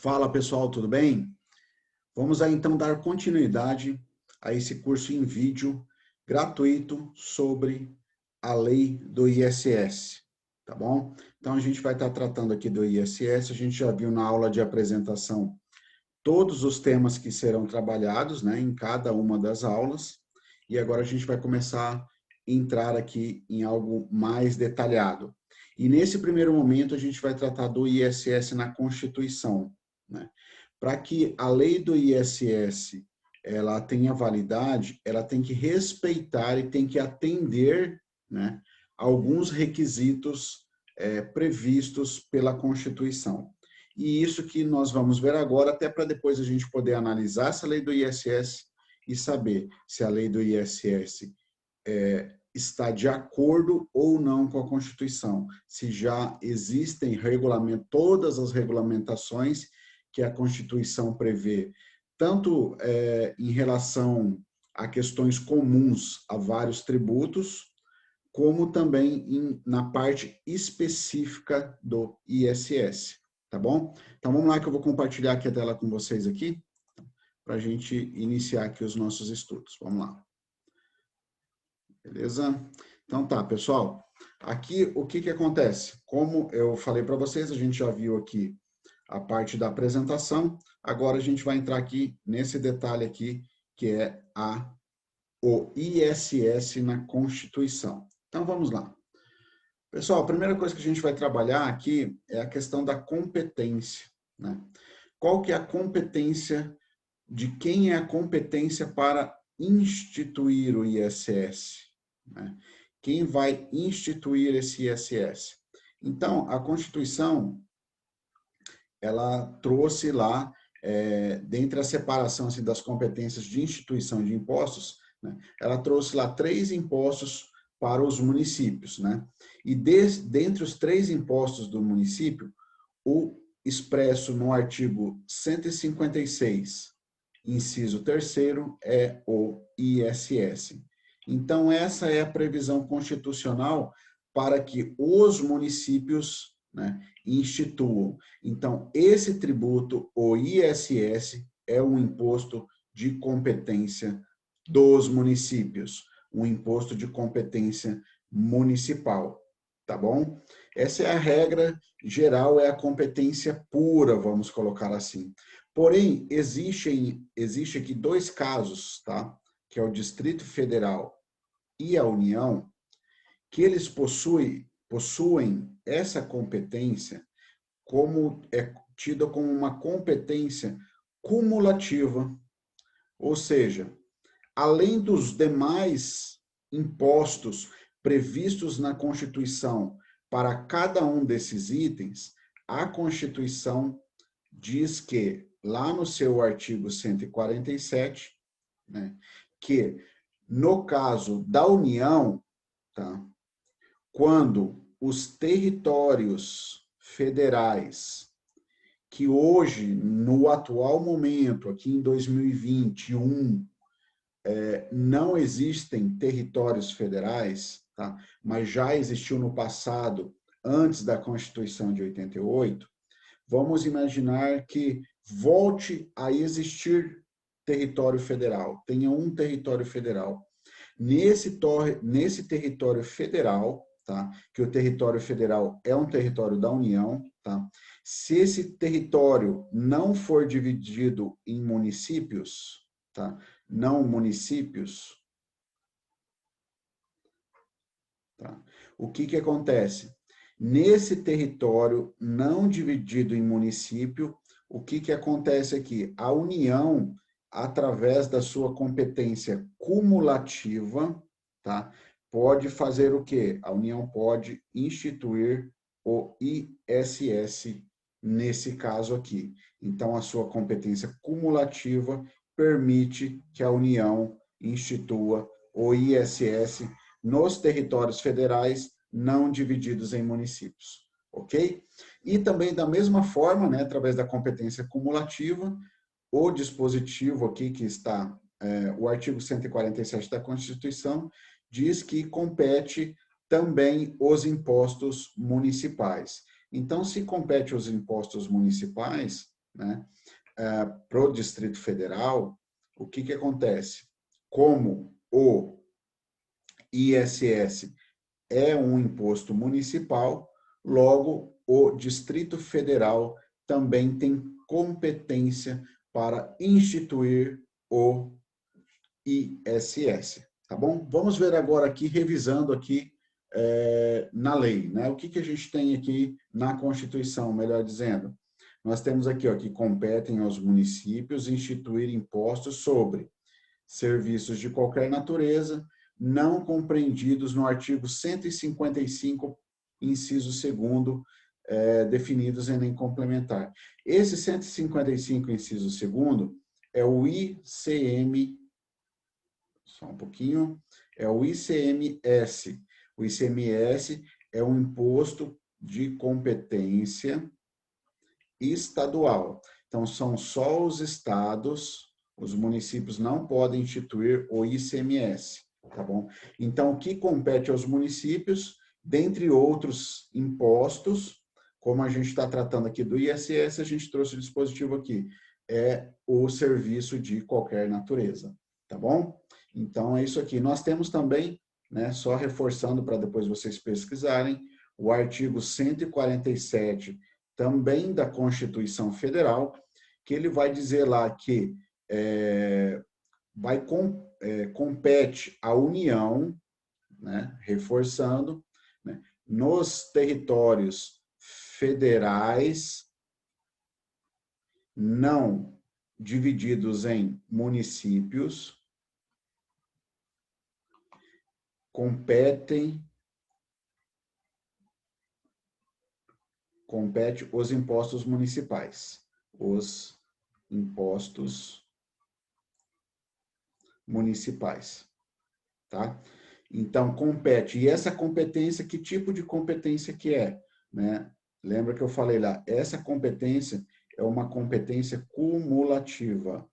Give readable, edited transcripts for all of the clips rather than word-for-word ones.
Fala pessoal, tudo bem? Vamos aí então dar continuidade a esse curso em vídeo gratuito sobre a lei do ISS, tá bom? Então a gente vai estar tratando aqui do ISS, a gente já viu na aula de apresentação todos os temas que serão trabalhados, né, em cada uma das aulas, e agora a gente vai começar a entrar aqui em algo mais detalhado. E nesse primeiro momento a gente vai tratar do ISS na Constituição, né? Para que a lei do ISS ela tenha validade, ela tem que respeitar e tem que atender, né, alguns requisitos previstos pela Constituição. E isso que nós vamos ver agora, até para depois a gente poder analisar essa lei do ISS e saber se a lei do ISS está de acordo ou não com a Constituição, se já existem todas as regulamentações que a Constituição prevê, tanto em relação a questões comuns a vários tributos, como também na parte específica do ISS, tá bom? Então vamos lá que eu vou compartilhar aqui a tela com vocês aqui, para a gente iniciar aqui os nossos estudos. Vamos lá. Beleza? Então tá, pessoal. Aqui o que acontece? Como eu falei para vocês, a gente já viu aqui a parte da apresentação. Agora a gente vai entrar aqui nesse detalhe aqui, que é o ISS na Constituição. Então vamos lá. Pessoal, a primeira coisa que a gente vai trabalhar aqui é a questão da competência, né? Qual que é a competência, de quem é a competência para instituir o ISS, né? Quem vai instituir esse ISS? Então, a Constituição, ela trouxe lá, dentre a separação assim, das competências de instituição de impostos, né, ela trouxe lá 3 impostos para os municípios, né? E dentre os 3 impostos do município, o expresso no artigo 156, inciso 3º, é o ISS. Então, essa é a previsão constitucional para que os municípios, né, instituam. Então, esse tributo, o ISS, é um imposto de competência dos municípios, um imposto de competência municipal, tá bom? Essa é a regra geral, é a competência pura, vamos colocar assim. Porém, existe aqui 2 casos, tá? Que é o Distrito Federal e a União, que eles possuem essa competência como é tida como uma competência cumulativa, ou seja, além dos demais impostos previstos na Constituição para cada um desses itens, a Constituição diz que, lá no seu artigo 147, né, que no caso da União, tá, quando os territórios federais, que hoje, no atual momento, aqui em 2021, não existem territórios federais, tá? Mas já existiu no passado, antes da Constituição de 88, vamos imaginar que volte a existir território federal, tenha um território federal. Nesse território federal, tá? Que o território federal é um território da União, tá? Se esse território não for dividido em municípios, tá? Não municípios, tá? O que acontece? Nesse território não dividido em município, o que acontece aqui? A União, através da sua competência cumulativa, tá? Pode fazer o quê? A União pode instituir o ISS nesse caso aqui. Então, a sua competência cumulativa permite que a União institua o ISS nos territórios federais não divididos em municípios, ok? E também, da mesma forma, né, através da competência cumulativa, o dispositivo aqui que está, o artigo 147 da Constituição, diz que compete também os impostos municipais. Então, se compete os impostos municipais, né, para o Distrito Federal, o que acontece? Como o ISS é um imposto municipal, logo o Distrito Federal também tem competência para instituir o ISS, tá bom? Vamos ver agora aqui, revisando aqui na lei, né? O que a gente tem aqui na Constituição, melhor dizendo? Nós temos aqui, ó, que competem aos municípios instituir impostos sobre serviços de qualquer natureza, não compreendidos no artigo 155, inciso 2º, definidos em lei complementar. Esse 155, inciso 2º, é o ICM, só um pouquinho, é o ICMS. O ICMS é um imposto de competência estadual. Então, são só os estados, os municípios não podem instituir o ICMS, tá bom? Então, o que compete aos municípios, dentre outros impostos, como a gente está tratando aqui do ISS, a gente trouxe o dispositivo aqui, é o serviço de qualquer natureza, tá bom? Então, é isso aqui. Nós temos também, né, só reforçando para depois vocês pesquisarem, o artigo 147 também da Constituição Federal, que ele vai dizer lá que compete à União, né, reforçando, né, nos territórios federais não divididos em municípios, compete os impostos municipais. Os impostos municipais, tá? Então, compete. E essa competência, que tipo de competência que é, né? Lembra que eu falei lá, essa competência é uma competência cumulativa.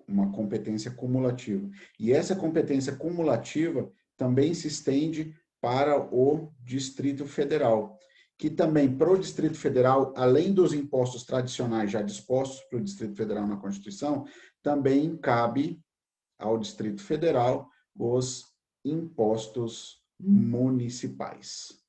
Uma competência cumulativa. E essa competência cumulativa também se estende para o Distrito Federal, que também, para o Distrito Federal, além dos impostos tradicionais já dispostos para o Distrito Federal na Constituição, também cabe ao Distrito Federal os impostos municipais.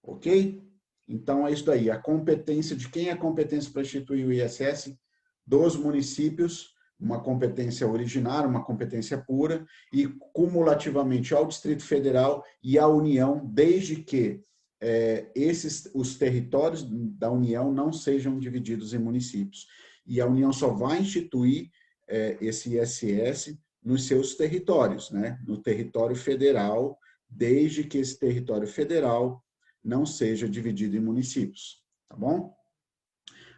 Ok? Então, é isso daí. A competência, de quem é a competência para instituir o ISS? Dos municípios, uma competência originária, uma competência pura, e cumulativamente ao Distrito Federal e à União, desde que os territórios da União não sejam divididos em municípios. E a União só vai instituir esse ISS nos seus territórios, né? No território federal, desde que esse território federal não seja dividido em municípios, tá bom?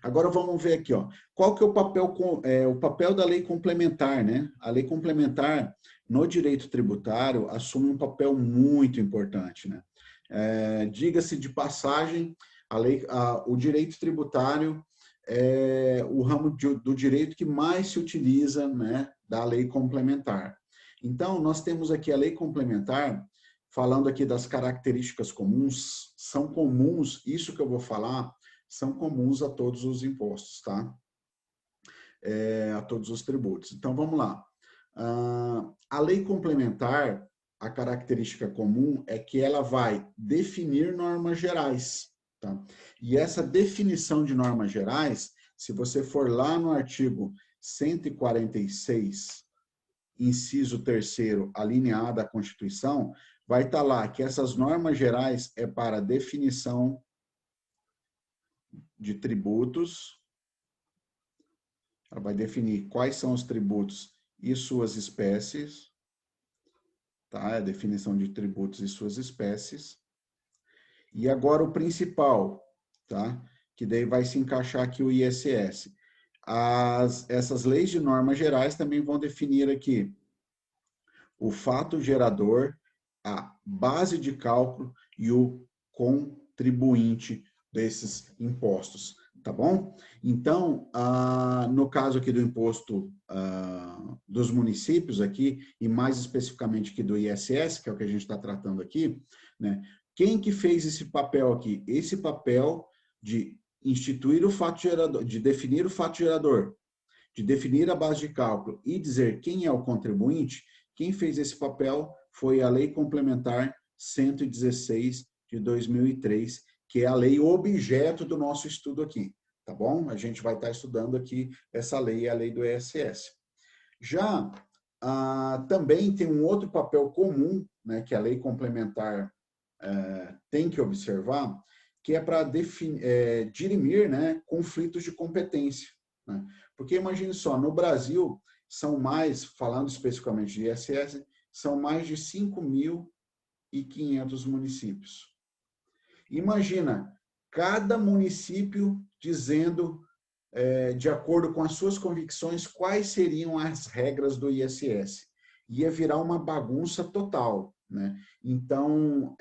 Agora vamos ver aqui, ó. Qual que é o papel da lei complementar, né? A lei complementar no direito tributário assume um papel muito importante, né? Diga-se de passagem, o direito tributário é o ramo do direito que mais se utiliza, né, da lei complementar. Então, nós temos aqui a lei complementar, falando aqui das características comuns, são comuns, isso que eu vou falar, são comuns a todos os impostos, tá? A todos os tributos. Então, vamos lá. A lei complementar, a característica comum é que ela vai definir normas gerais, tá? E essa definição de normas gerais, se você for lá no artigo 146, inciso 3º, a linha A da Constituição, vai estar lá que essas normas gerais é para definição de tributos, ela vai definir quais são os tributos e suas espécies, tá? A definição de tributos e suas espécies. E agora o principal, tá? Que daí vai se encaixar aqui o ISS. Essas leis de normas gerais também vão definir aqui o fato gerador, a base de cálculo e o contribuinte desses impostos, tá bom? Então, no caso aqui do imposto dos municípios aqui, e mais especificamente aqui do ISS, que é o que a gente está tratando aqui, né? Quem que fez esse papel aqui? Esse papel de instituir o fato gerador, de definir o fato gerador, de definir a base de cálculo e dizer quem é o contribuinte, quem fez esse papel foi a Lei Complementar 116 de 2003, que é a lei objeto do nosso estudo aqui, tá bom? A gente vai estar estudando aqui essa lei, a lei do ISS. Já também tem um outro papel comum, né, que a lei complementar tem que observar, que é para dirimir, né, conflitos de competência, né? Porque imagine só, no Brasil são mais, falando especificamente de ISS, são mais de 5.500 municípios. Imagina, cada município dizendo, de acordo com as suas convicções, quais seriam as regras do ISS. Ia virar uma bagunça total, né? Então,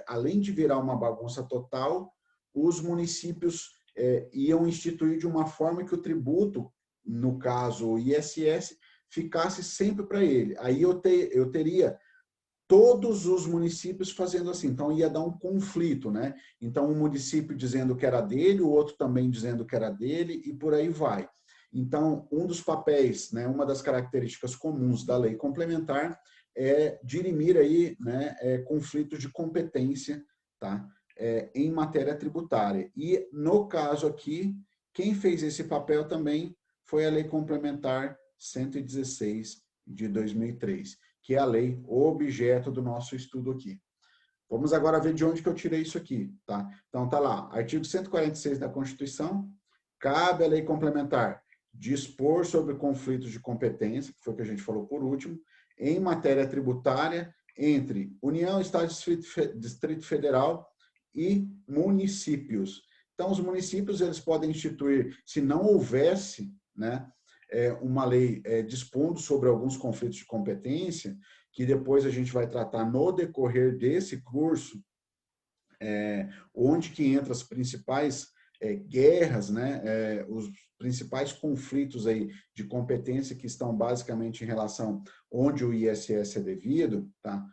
além de virar uma bagunça total, os municípios iam instituir de uma forma que o tributo, no caso o ISS, ficasse sempre para ele. Aí eu teria todos os municípios fazendo assim, então ia dar um conflito, né? Então um município dizendo que era dele, o outro também dizendo que era dele e por aí vai. Então, um dos papéis, né, uma das características comuns da lei complementar é dirimir aí, né, conflitos de competência, tá? Em matéria tributária. E no caso aqui, quem fez esse papel também foi a lei complementar 116 de 2003, que é a lei objeto do nosso estudo aqui. Vamos agora ver de onde que eu tirei isso aqui, tá? Então tá lá, artigo 146 da Constituição, cabe à lei complementar dispor sobre conflitos de competência, que foi o que a gente falou por último, em matéria tributária entre União, Estado, Distrito Federal e municípios. Então, os municípios eles podem instituir, se não houvesse, né, uma lei dispondo sobre alguns conflitos de competência, que depois a gente vai tratar no decorrer desse curso, onde que entra as principais guerras, né, os principais conflitos aí de competência que estão basicamente em relação onde o ISS é devido, tá?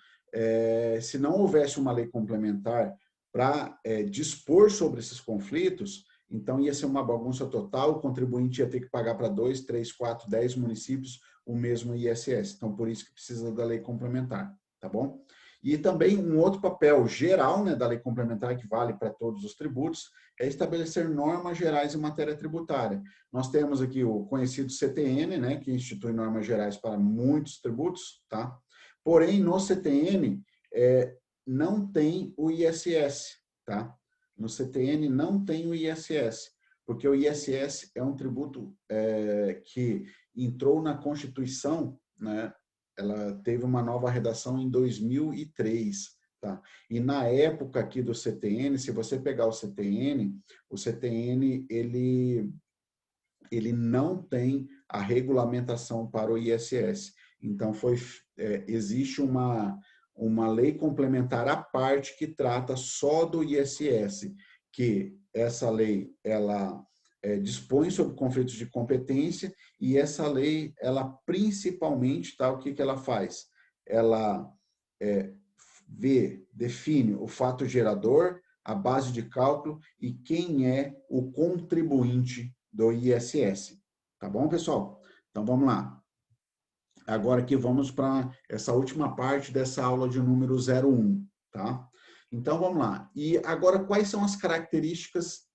Se não houvesse uma lei complementar para dispor sobre esses conflitos, então ia ser uma bagunça total, o contribuinte ia ter que pagar para 2, 3, 4, 10 municípios o mesmo ISS. Então, por isso que precisa da lei complementar, tá bom? E também um outro papel geral, né, da lei complementar, que vale para todos os tributos, é estabelecer normas gerais em matéria tributária. Nós temos aqui o conhecido CTN, né, que institui normas gerais para muitos tributos, tá? Porém, no CTN, não tem o ISS, tá? No CTN não tem o ISS, porque o ISS é um tributo que entrou na Constituição, né? Ela teve uma nova redação em 2003, tá? E na época aqui do CTN, se você pegar o CTN ele não tem a regulamentação para o ISS. Então existe uma lei complementar à parte que trata só do ISS, que essa lei ela dispõe sobre conflitos de competência e essa lei ela principalmente, tá, o que ela faz? Ela define o fato gerador, a base de cálculo e quem é o contribuinte do ISS. Tá bom, pessoal? Então vamos lá. Agora aqui vamos para essa última parte dessa aula de número 01, tá? Então vamos lá. E agora quais são as características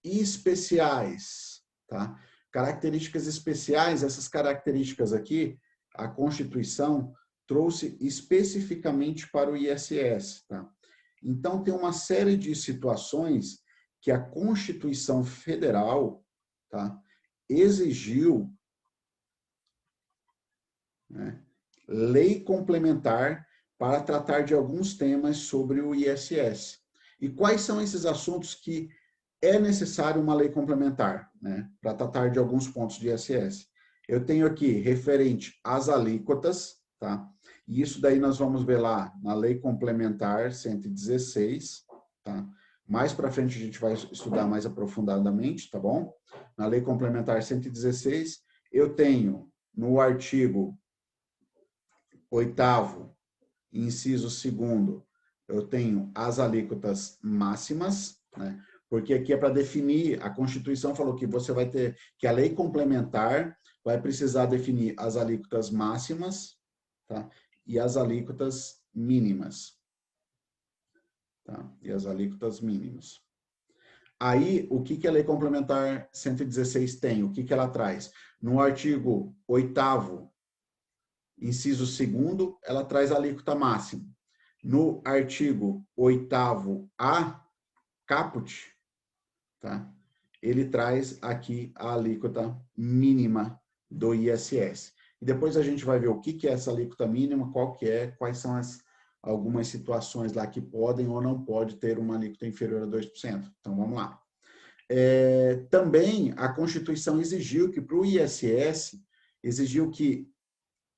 especiais, tá? Características especiais, essas características aqui, a Constituição trouxe especificamente para o ISS, tá? Então tem uma série de situações que a Constituição Federal, tá, exigiu, né, lei complementar para tratar de alguns temas sobre o ISS. E quais são esses assuntos que é necessário uma lei complementar, né, para tratar de alguns pontos de ISS? Eu tenho aqui referente às alíquotas, tá? E isso daí nós vamos ver lá na Lei Complementar 116, tá? Mais para frente a gente vai estudar mais aprofundadamente, tá bom? Na Lei Complementar 116, eu tenho no artigo 8º, inciso 2º, eu tenho as alíquotas máximas, né? porque aqui é para definir, a Constituição falou que você vai ter, que a lei complementar vai precisar definir as alíquotas máximas, tá? E as alíquotas mínimas. Tá? E as alíquotas mínimas. Aí, o que a Lei Complementar 116 tem? O que ela traz? No artigo 8º, inciso 2º, ela traz a alíquota máxima. No artigo 8º-A, caput, tá? Ele traz aqui a alíquota mínima do ISS. E depois a gente vai ver o que é essa alíquota mínima, qual que é, quais são algumas situações lá que podem ou não pode ter uma alíquota inferior a 2%. Então, vamos lá. Também a Constituição exigiu que para o ISS, exigiu que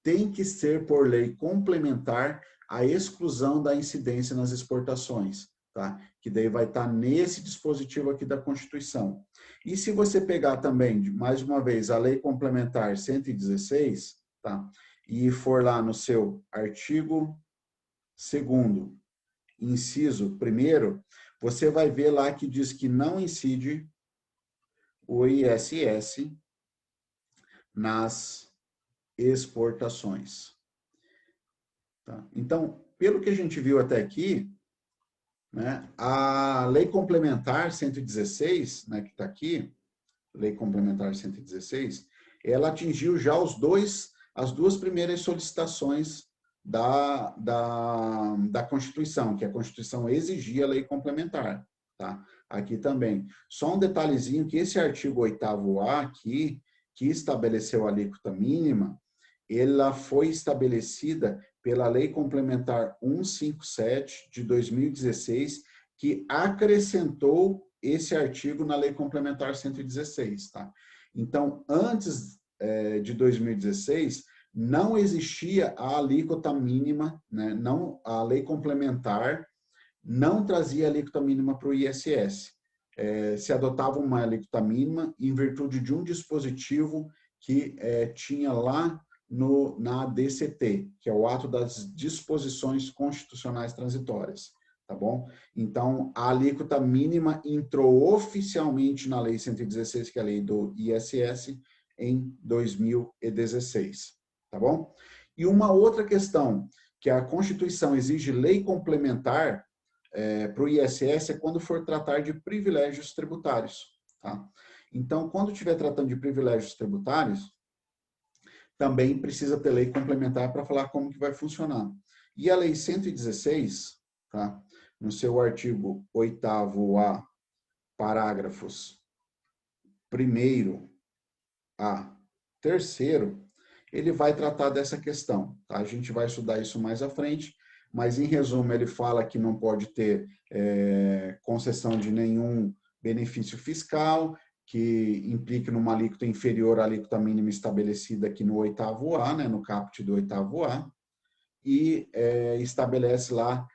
tem que ser por lei complementar a exclusão da incidência nas exportações, tá? Que daí vai estar nesse dispositivo aqui da Constituição. E se você pegar também, mais uma vez, a Lei Complementar 116, tá? E for lá no seu artigo 2º, inciso 1º, você vai ver lá que diz que não incide o ISS nas exportações. Tá? Então, pelo que a gente viu até aqui, né, a Lei Complementar 116, né, que está aqui, Lei Complementar 116, ela atingiu já as duas primeiras solicitações da Constituição, que a Constituição exigia a lei complementar. Tá? Aqui também. Só um detalhezinho, que esse artigo 8º-A aqui, que estabeleceu a alíquota mínima, ela foi estabelecida pela Lei Complementar 157 de 2016, que acrescentou esse artigo na Lei Complementar 116. Tá? Então, antes de 2016, não existia a alíquota mínima, né? Não, a Lei Complementar não trazia alíquota mínima para o ISS. Se adotava uma alíquota mínima em virtude de um dispositivo que tinha lá na ADCT, que é o Ato das Disposições Constitucionais Transitórias, tá bom? Então, a alíquota mínima entrou oficialmente na Lei 116, que é a lei do ISS, em 2016, tá bom? E uma outra questão, que a Constituição exige lei complementar para o ISS é quando for tratar de privilégios tributários, tá? Então, quando estiver tratando de privilégios tributários, também precisa ter lei complementar para falar como que vai funcionar. E a Lei 116, tá? No seu artigo 8º-A, parágrafos 1º a 3º, ele vai tratar dessa questão. Tá? A gente vai estudar isso mais à frente, mas em resumo ele fala que não pode ter concessão de nenhum benefício fiscal, que implique numa alíquota inferior à alíquota mínima estabelecida aqui no 8º-A, né, no caput do 8º-A, e estabelece lá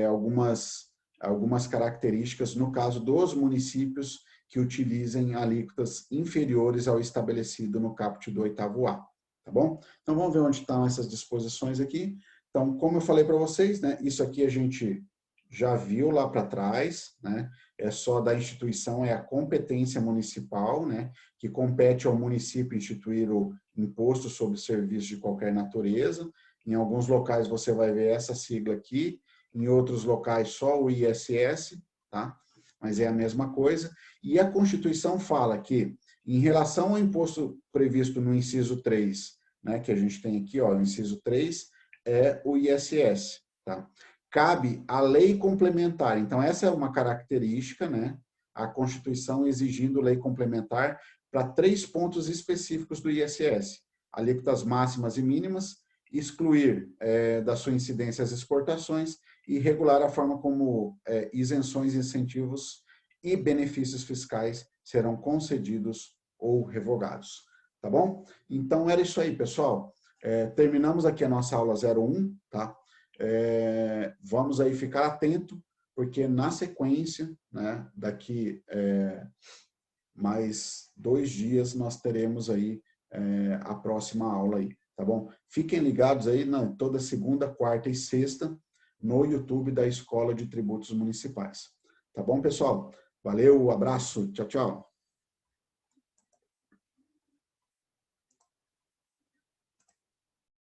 algumas características no caso dos municípios que utilizem alíquotas inferiores ao estabelecido no caput do 8º-A, tá bom? Então, vamos ver onde estão essas disposições aqui. Então, como eu falei para vocês, né, isso aqui a gente já viu lá para trás, né? É só da instituição, é a competência municipal, né? Que compete ao município instituir o imposto sobre serviços de qualquer natureza. Em alguns locais você vai ver essa sigla aqui, em outros locais só o ISS, tá? Mas é a mesma coisa. E a Constituição fala que, em relação ao imposto previsto no inciso 3, né, que a gente tem aqui, ó, o inciso 3 é o ISS, tá? Cabe a lei complementar. Então, essa é uma característica, né? A Constituição exigindo lei complementar para 3 pontos específicos do ISS. Alíquotas máximas e mínimas, excluir da sua incidência as exportações e regular a forma como isenções, incentivos e benefícios fiscais serão concedidos ou revogados. Tá bom? Então, era isso aí, pessoal. Terminamos aqui a nossa aula 01, tá? Vamos aí ficar atento, porque na sequência, né, daqui mais 2 dias, nós teremos aí a próxima aula aí, tá bom? Fiquem ligados aí toda segunda, quarta e sexta no YouTube da Escola de Tributos Municipais. Tá bom, pessoal? Valeu, abraço, tchau, tchau.